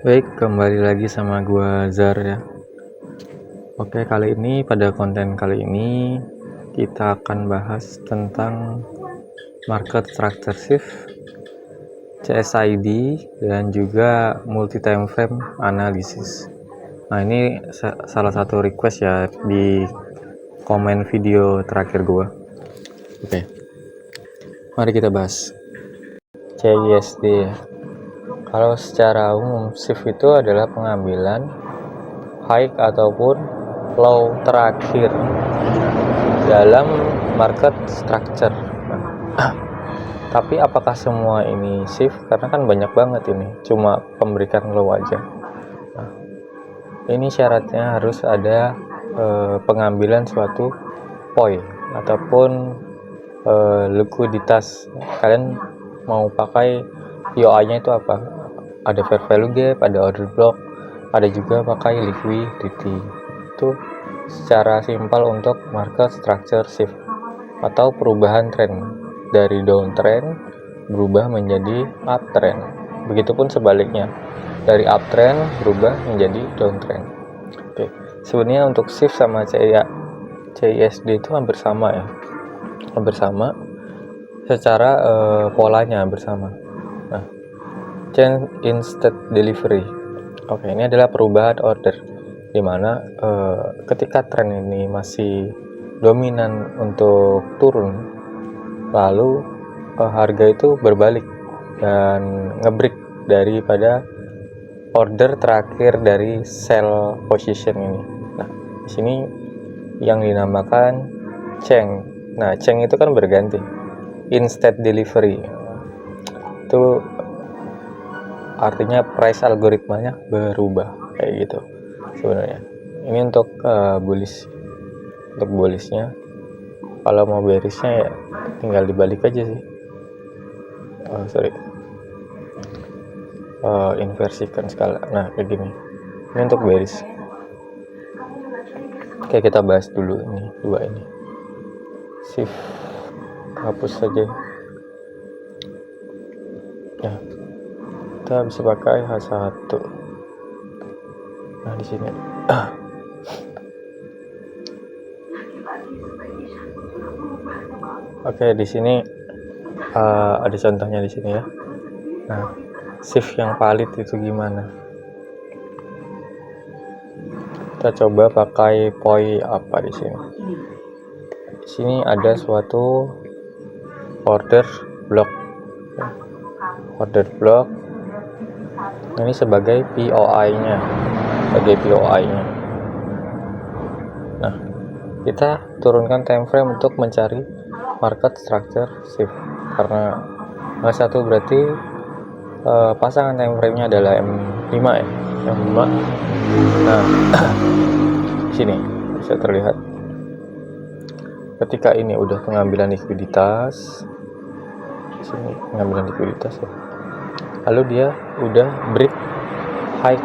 Baik, kembali lagi sama gua Zar ya. Oke, kali ini pada konten kali ini kita akan bahas tentang market structure shift, CSID, dan juga multi time frame analysis. Nah, ini salah satu request ya di komen video terakhir gua. Oke. Mari kita bahas CISD ya. Kalau secara umum shift itu adalah pengambilan high ataupun low terakhir dalam market structure. Tapi apakah semua ini shift? Karena kan banyak banget ini, cuma pemberikan low aja. Nah, ini syaratnya harus ada pengambilan suatu poi ataupun likuiditas. Kalian mau pakai POI-nya itu apa? Ada fair value gap, ada order block, ada juga pakai liquidity. Itu secara simpel untuk market structure shift atau perubahan tren dari downtrend berubah menjadi uptrend. Begitupun sebaliknya, dari uptrend berubah menjadi downtrend. Oke, sebenarnya untuk shift sama CISD itu hampir sama ya, hampir sama secara polanya hampir sama. Nah, change in state delivery. Oke, ini adalah perubahan order, dimana ketika tren ini masih dominan untuk turun, lalu harga itu berbalik dan ngebreak daripada order terakhir dari sell position ini. Nah, di sini yang dinamakan Cheng. Nah, Cheng itu kan berganti. Instant delivery itu artinya price algoritmanya berubah kayak gitu sebenarnya. Ini untuk bullish. Untuk bullishnya, kalau mau bearishnya ya tinggal dibalik aja sih. Inversikan skala. Nah, kayak gini. Ini untuk bearish. Oke, kita bahas dulu ini dua ini. Shift hapus saja. Ya, kita bisa pakai H1. Nah, di sini oke, di sini ada contohnya di sini ya. Nah, shift yang valid itu gimana? Kita coba pakai poi apa di sini? Di sini ada suatu order block. Order block ini sebagai POI-nya, Nah, kita turunkan time frame untuk mencari market structure shift, karena M1 berarti pasangan time frame-nya adalah M5 ya, M5. Nah, sini bisa terlihat ketika ini udah pengambilan likuiditas, sini pengambilan likuiditas ya, lalu dia udah break high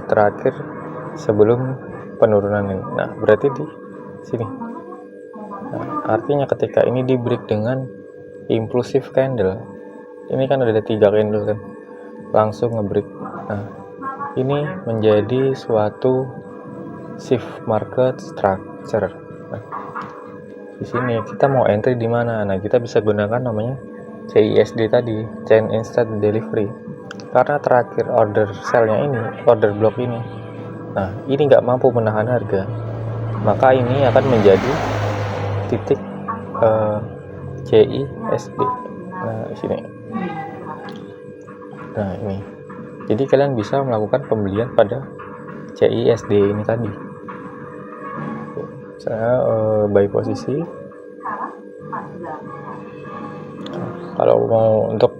terakhir sebelum penurunan ini. Nah, berarti di sini. Nah, artinya ketika ini di break dengan impulsive candle, ini kan ada 3 candle kan, langsung ngebreak. Nah, ini menjadi suatu shift market structure. Nah, di sini kita mau entry di mana? Nah, kita bisa gunakan namanya CISD tadi, Chain Instant Delivery, karena terakhir order sell-nya ini, order block ini, nah ini nggak mampu menahan harga, maka ini akan menjadi titik CISD. Nah, di sini. Nah, ini. Jadi kalian bisa melakukan pembelian pada CISD ini tadi. Saya buy posisi. Kalau mau untuk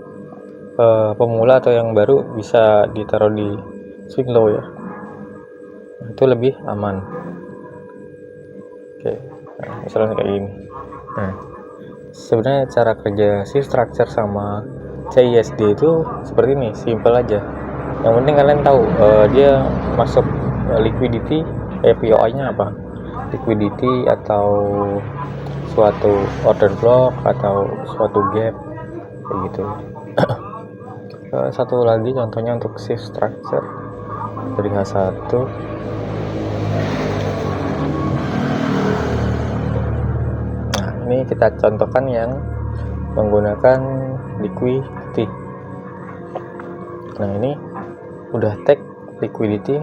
pemula atau yang baru bisa ditaruh di swing low ya, itu lebih aman. Oke, nah, misalnya kayak gini. Nah, sebenarnya cara kerja shift structure sama CISD itu seperti ini, simple aja. Yang penting kalian tahu dia masuk liquidity, POI-nya apa, liquidity atau suatu order block atau suatu gap kayak gitu. Satu lagi contohnya untuk shift structure dari H1. Nah, ini kita contohkan yang menggunakan liquidity. Nah, ini udah tag liquidity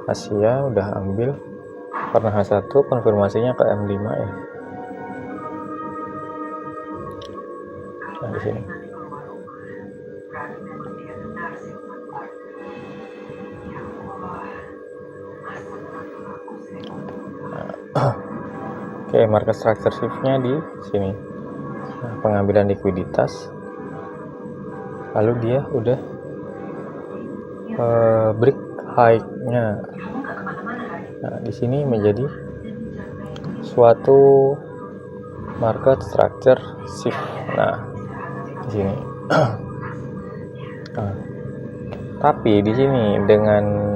Asia udah ambil karena H1 konfirmasinya ke M5 ya. Nah, di sini oke, market structure shift-nya di sini. Nah, pengambilan likuiditas, lalu dia udah break high-nya. Nah, di sini menjadi suatu market structure shift. Nah, di sini. Nah, tapi di sini dengan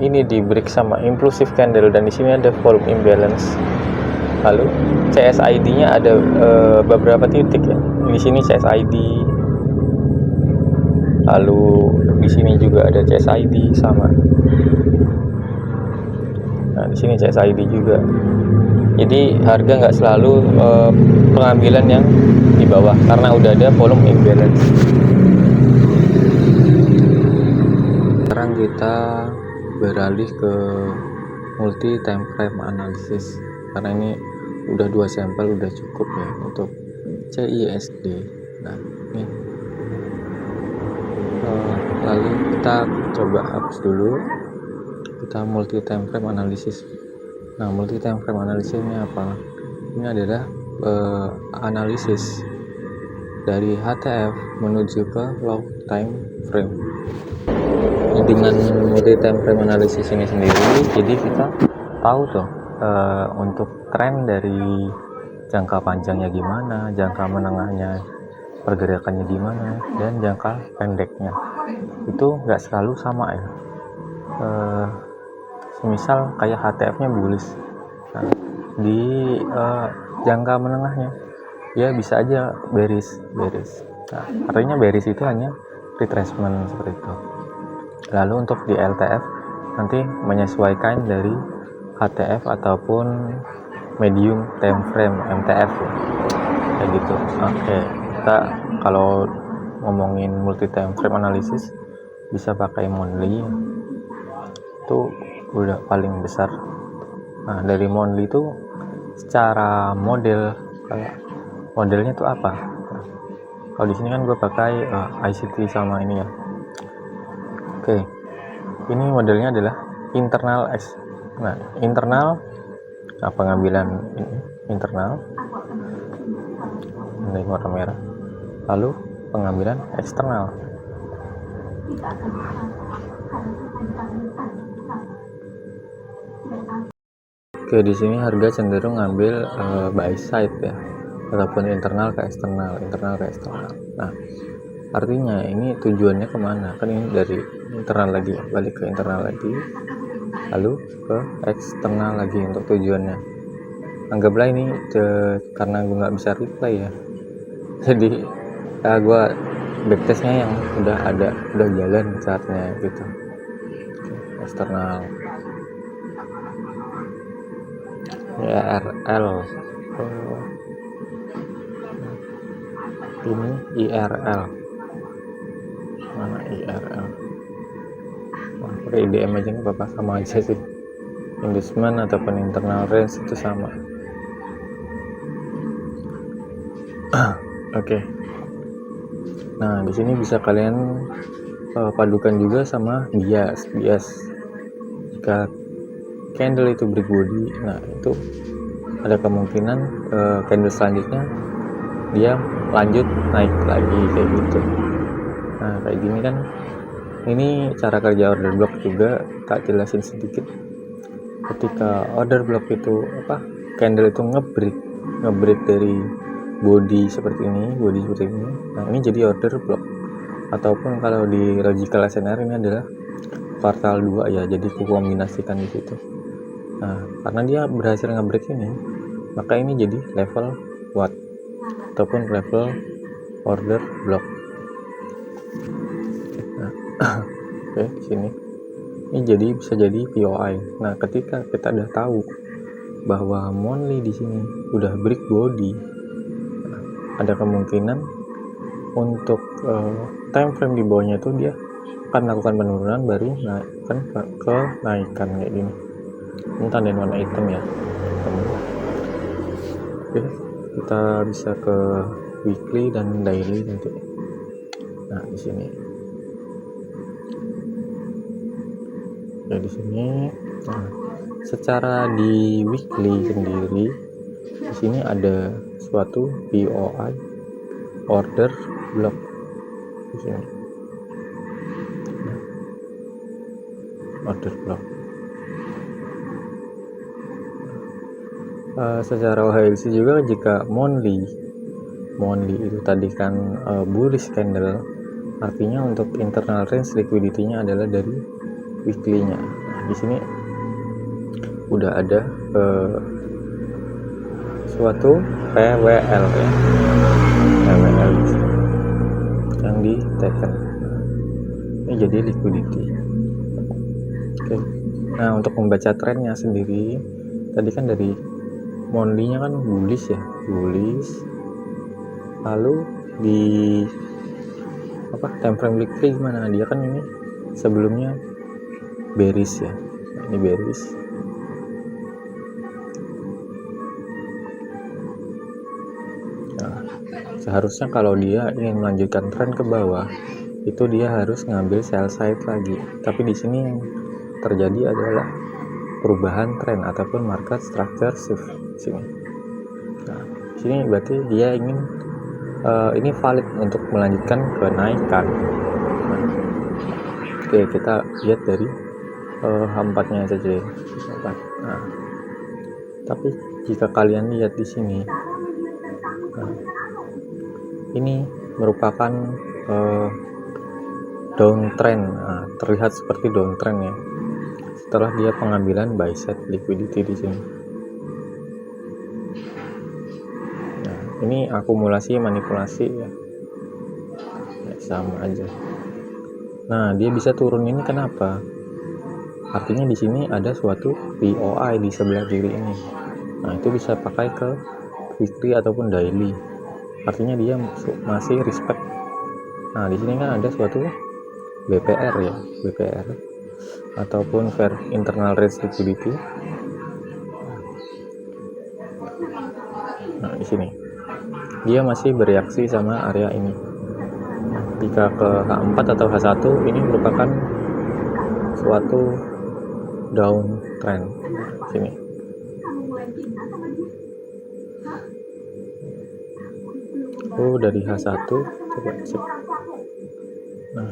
ini di break sama impulsive candle, dan di sini ada volume imbalance. Lalu CSID-nya ada beberapa titik ya. Di sini CSID, lalu di sini juga ada CSID sama. Nah, di sini CSID juga. Jadi harga nggak selalu pengambilan yang di bawah karena udah ada volume imbalance. Sekarang kita beralih ke multi time frame analysis karena ini udah 2 sampel udah cukup ya untuk CISD. Nah, ini lalu kita coba hapus dulu, kita multi time frame analysis. Nah, multi time frame analysis ini apa? Ini adalah analisis dari HTF menuju ke long time frame. Dengan multi time frame analysis ini sendiri, jadi kita tahu tuh untuk tren dari jangka panjangnya gimana, jangka menengahnya pergerakannya gimana, dan jangka pendeknya itu nggak selalu sama ya. Misal kayak HTF-nya bullish, nah, di jangka menengahnya ya bisa aja bearish. Nah, artinya bearish itu hanya retracement seperti itu. Lalu untuk di LTF nanti menyesuaikan dari HTF ataupun medium time frame MTF ya, kayak gitu. Oke, kita kalau ngomongin multi time frame analysis bisa pakai monthly, itu udah paling besar. Nah, dari monthly itu secara model, kayak modelnya tuh apa? Nah, kalau di sini kan gue pakai ICT sama ini ya. Oke, ini modelnya adalah internal X. Nah, internal pengambilan internal ini warna merah, lalu pengambilan eksternal. Oke, di sini harga cenderung ngambil buy side ya, ataupun internal ke eksternal. Nah, artinya ini tujuannya kemana? Kan ini dari internal lagi, balik ke internal lagi, lalu ke eksternal lagi untuk tujuannya. Anggaplah ini karena gue nggak bisa replay ya, jadi gue backtestnya yang udah jalan chartnya gitu. Eksternal IRL, ini IRL, mana IRL? Pakai IDM aja nggak apa-apa, sama aja sih. Inducement ataupun internal range itu sama. Oke. Nah, di sini bisa kalian padukan juga sama bias. Jika candle itu break body, nah itu ada kemungkinan candle selanjutnya dia lanjut naik lagi kayak gitu. Nah, kayak gini kan, ini cara kerja order block juga tak jelasin sedikit. Ketika order block itu candle itu ngebreak dari body seperti ini, nah ini jadi order block. Ataupun kalau di logical SNR ini adalah kuartal 2 ya, jadi kombinasikan di situ. Nah, karena dia berhasil ngebreak ini, maka ini jadi level what. ataupun level order block. Nah, oke, di sini ini jadi bisa jadi POI. Nah, ketika kita udah tahu bahwa monthly di sini udah break body, ada kemungkinan untuk time frame di bawahnya itu dia akan melakukan penurunan baru naikkan ke naikkan kayak gini. Ini tandain warna hitam ya. Oke, kita bisa ke weekly dan daily nanti. Nah, di sini. Ya, di sini. Nah, secara di weekly sendiri, di sini ada suatu POI order block di sini. Nah, order block. Secara OHLC juga jika monthly itu tadi kan bullish candle, artinya untuk internal range liquidity-nya adalah dari weekly-nya. Nah, di sini udah ada suatu PWL ya, PWL yang di taken. Ini jadi liquidity. Oke. Nah, untuk membaca trennya sendiri, tadi kan dari monthly-nya kan bullish ya, bullish. Lalu di time frame weekly gimana? Dia kan ini sebelumnya bearish ya. Nah, ini bearish. Nah, seharusnya kalau dia ingin melanjutkan tren ke bawah, itu dia harus ngambil sell side lagi. Tapi di sini yang terjadi adalah perubahan tren ataupun market structure shift di sini. Nah, di sini berarti dia ingin ini valid untuk melanjutkan kenaikan. Nah, oke, kita lihat dari H4-nya saja. Nah, tapi jika kalian lihat di sini, nah, ini merupakan downtrend. Nah, terlihat seperti downtrend ya. Setelah dia pengambilan buy side liquidity di sini. Nah, ini akumulasi manipulasi ya. Sama aja. Nah, dia bisa turun ini kenapa? Artinya di sini ada suatu POI di sebelah kiri ini. Nah, itu bisa pakai ke weekly ataupun daily. Artinya dia masih respect. Nah, di sini kan ada suatu BPR ya, BPR ataupun fair internal range liquidity. Nah, di sini dia masih bereaksi sama area ini. Jika ke H4 atau H1 ini merupakan suatu downtrend. Sini. Dari H1 coba cek. Nah,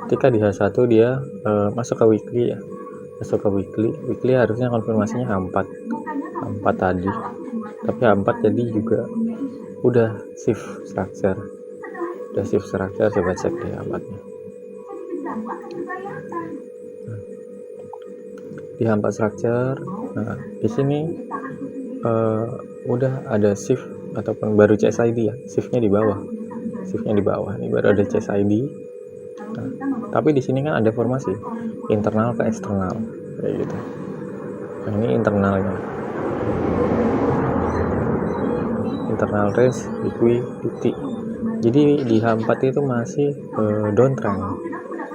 ketika di H1 dia masuk ke weekly ya. Masuk ke weekly harusnya konfirmasinya H4 tadi. Tapi H4 jadi juga udah shift structure. Coba cek deh H4-nya. Di H4 structure. Nah, di sini udah ada shift ataupun baru CSID ya, shiftnya di bawah ini baru ada CSID. Nah, tapi di sini kan ada formasi internal ke eksternal kayak gitu. Nah, ini internalnya, internal range liquidity. Jadi di H4 itu masih downtrend,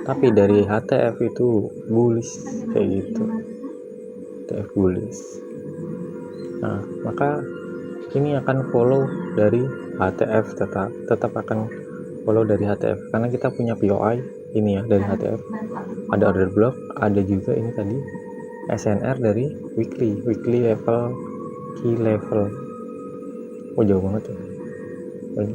tapi dari HTF itu bullish kayak gitu, HTF bullish. Nah, maka ini akan follow dari HTF, tetap akan follow dari HTF karena kita punya POI ini ya dari HTF, ada order block, ada juga ini tadi SNR dari weekly level, key level. Oh, jauh banget ya ini.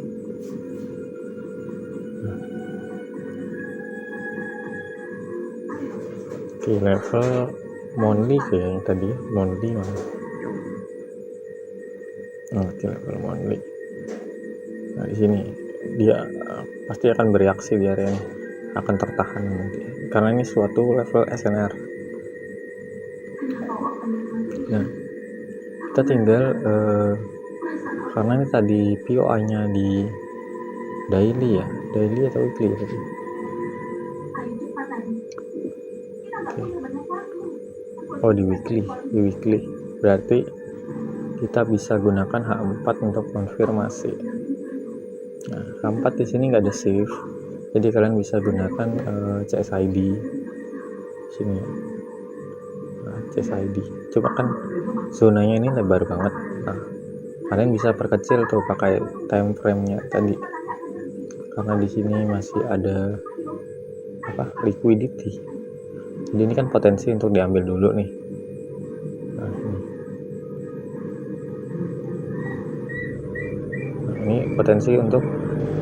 Key level monthly kayak yang tadi monthly mana? Key level monthly. Nah, di sini dia pasti akan bereaksi di area ini, akan tertahan nanti karena ini suatu level SNR. Nah, kita tinggal karena ini tadi POI nya di daily atau weekly tadi. Oh, di weekly berarti kita bisa gunakan H4 untuk konfirmasi. Nah, H4 di sini nggak ada save, jadi kalian bisa gunakan CSID sini. Nah, CSID coba kan zonanya ini lebar banget. Nah, kalian bisa perkecil tuh pakai time frame-nya tadi, karena di sini masih ada liquidity. Jadi ini kan potensi untuk diambil dulu nih. Nah, ini potensi untuk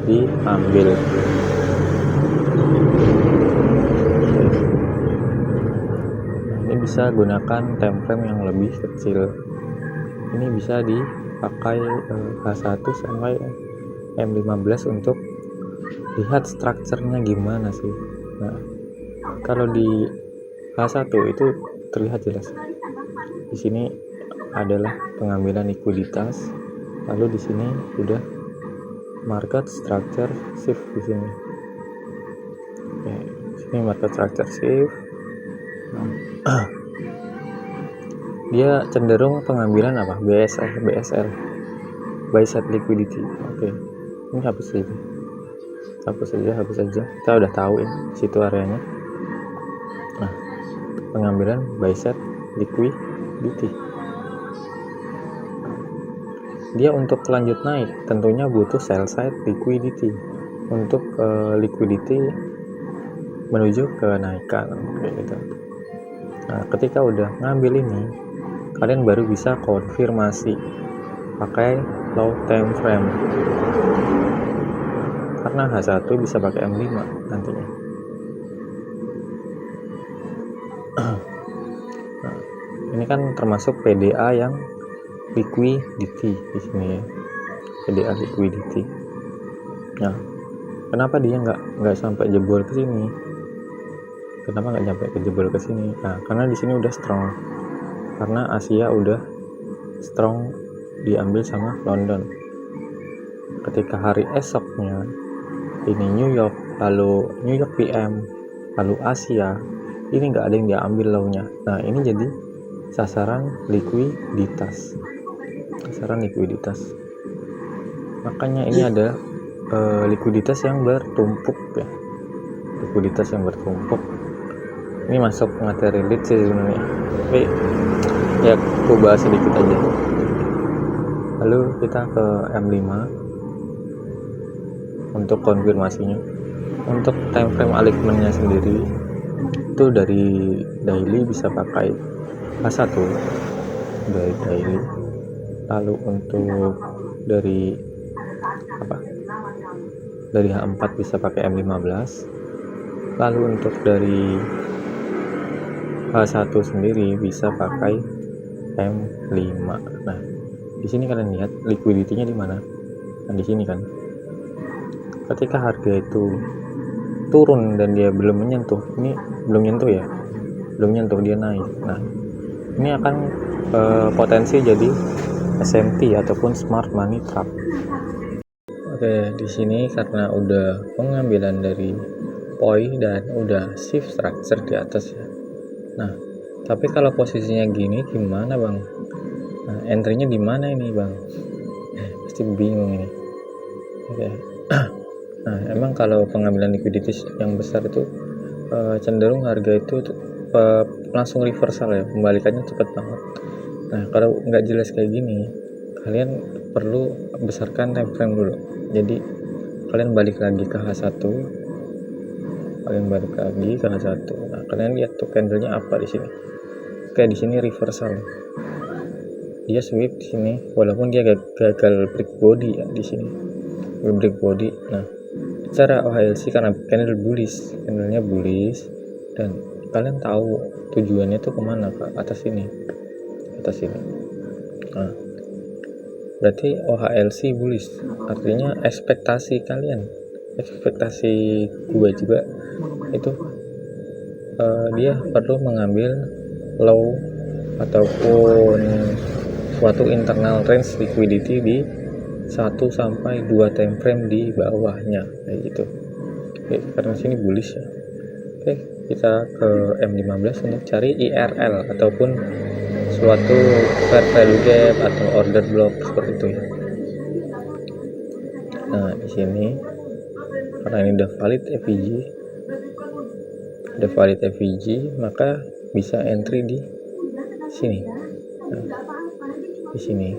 diambil. Ini bisa gunakan time frame yang lebih kecil. Ini bisa dipakai H1 sampai M15 untuk lihat strukturnya gimana sih. Nah, kalau di H1 itu terlihat jelas. Di sini adalah pengambilan likuiditas, lalu di sini udah market structure shift di sini. Oke, sini market structure shift. Dia cenderung pengambilan apa? BSL, buy side liquidity. Oke, ini hapus saja. Kita udah tahu ini situ areanya. Nah, pengambilan buy side liquidity. Dia untuk lanjut naik tentunya butuh sell side liquidity untuk liquidity menuju kenaikan kayak gitu. Nah, ketika udah ngambil ini, kalian baru bisa konfirmasi pakai low time frame, karena H1 bisa pakai M5 nantinya. Nah, ini kan termasuk PDA yang liquidity di sini ya, PDA liquidity. Nah, kenapa dia nggak sampai jebol ke sini? Kenapa nggak sampai jebol ke sini? Nah, karena di sini udah strong, karena Asia udah strong diambil sama London. Ketika hari esoknya ini New York, lalu New York PM, lalu Asia, ini nggak ada yang diambil low-nya. Nah, ini jadi sasaran likuiditas. Makanya ini ada likuiditas yang bertumpuk ya. Ini masuk materi lead sih sebenarnya, tapi ya aku bahas sedikit aja. Lalu kita ke M5 untuk konfirmasinya. Untuk time frame alignment-nya sendiri itu dari daily bisa pakai H1 dari daily, lalu untuk dari H4 bisa pakai M15, lalu untuk dari H1 sendiri bisa pakai M5. Nah, di sini kalian lihat liquidity-nya di mana? Nah, di sini kan. Ketika harga itu turun dan dia belum menyentuh, dia naik. Nah, ini akan potensi jadi SMT ataupun smart money trap. Oke, di sini karena udah pengambilan dari POI dan udah shift structure di atas ya. Nah, tapi kalau posisinya gini gimana bang? Nah, entry-nya di mana ini bang? Pasti bingung ini. Oke. Nah, emang kalau pengambilan likuiditas yang besar itu cenderung harga itu langsung reversal ya, kembalikannya cepat banget. Nah, kalau nggak jelas kayak gini, kalian perlu besarkan time frame dulu. Jadi kalian balik lagi ke H1. Nah, kalian lihat tuh candlenya apa di sini. Kayak di sini reversal. Dia sweep di sini, walaupun dia gagal break body ya di sini. Break body. Nah, secara OHLC karena candlenya bullish dan kalian tahu tujuannya tuh kemana, ke atas ini. Nah, berarti OHLC bullish, artinya ekspektasi gue juga itu dia perlu mengambil low ataupun suatu internal range liquidity di 1 sampai 2 time frame di bawahnya kayak gitu. Oke, karena sini bullish ya. Oke, kita ke M15 untuk cari IRL ataupun suatu fair value gap atau order block seperti itu ya. Nah, di sini karena ini udah valid FVG, maka bisa entry di sini. Nah, di sini.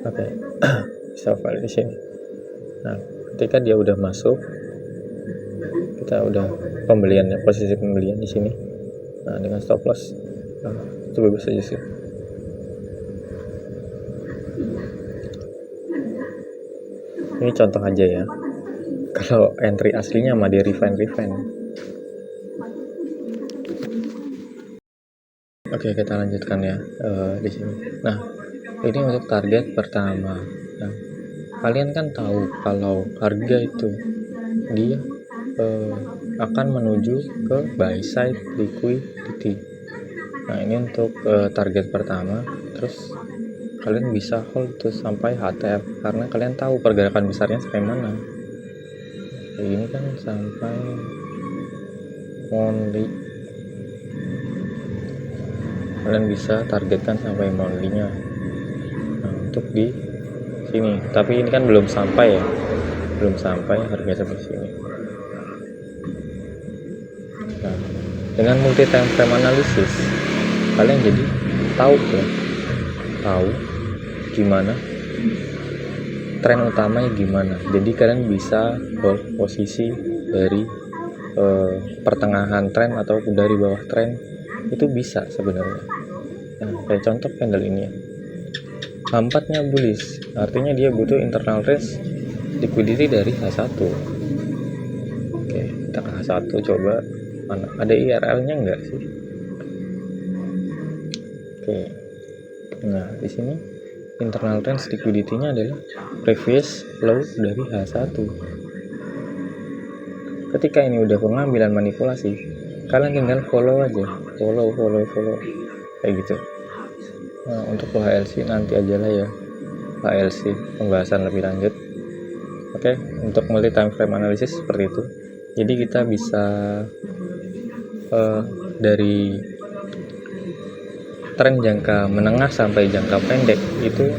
Oke. Bisa valid di sini. Nah, ketika dia udah masuk, kita udah pembelian ya, posisi pembelian di sini. Nah, dengan stop loss. Nah, itu bagus aja sih. Ini contoh aja ya. Kalau entry aslinya mah di refine. Oke, kita lanjutkan ya di sini. Nah, ini untuk target pertama. Nah, kalian kan tahu kalau harga itu dia akan menuju ke buy side liquidity. Nah, ini untuk target pertama. Terus kalian bisa hold tuh sampai HTF karena kalian tahu pergerakan besarnya sampai mana. Ini kan sampai monthly, kalian bisa targetkan sampai monthly-nya. Nah, untuk di sini, tapi ini kan belum sampai harga seperti sini. Nah, dengan multi time frame analysis kalian jadi tahu gimana tren utamanya gimana. Jadi kalian bisa hold posisi dari pertengahan tren atau dari bawah tren itu bisa sebenarnya. Nah, kayak contoh candle ini ya, H4-nya bullish, artinya dia butuh internal range liquidity dari H1. Oke, kita ke H1 coba mana ada IRL-nya enggak sih. Oke, nah di sini internal range liquidity-nya adalah previous low dari H1. Ketika ini udah pengambilan manipulasi, kalian tinggal follow aja, follow kayak gitu. Nah, untuk HLC nanti aja lah ya, HLC pembahasan lebih lanjut. Oke, untuk multi time frame analysis seperti itu. Jadi kita bisa dari tren jangka menengah sampai jangka pendek itu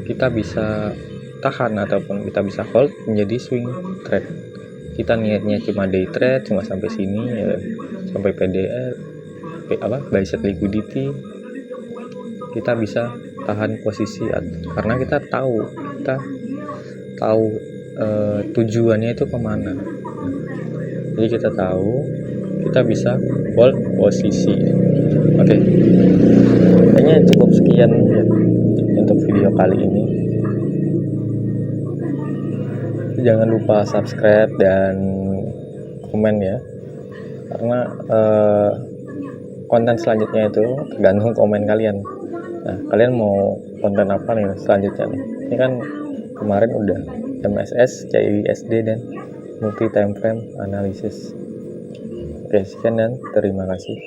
kita bisa tahan ataupun kita bisa hold menjadi swing trade. Kita niatnya cuma day trade, cuma sampai sini ya, sampai PDL buy side liquidity, kita bisa tahan posisi karena kita tahu tujuannya itu kemana. Jadi kita tahu kita bisa hold posisi. Oke, kayaknya cukup sekian ya untuk video kali ini. Jangan lupa subscribe dan komen ya, karena konten selanjutnya itu tergantung komen kalian. Nah, kalian mau konten apa nih selanjutnya nih? Ini kan kemarin udah MSS, CISD dan multi time frame analysis. Oke, sekian dan terima kasih.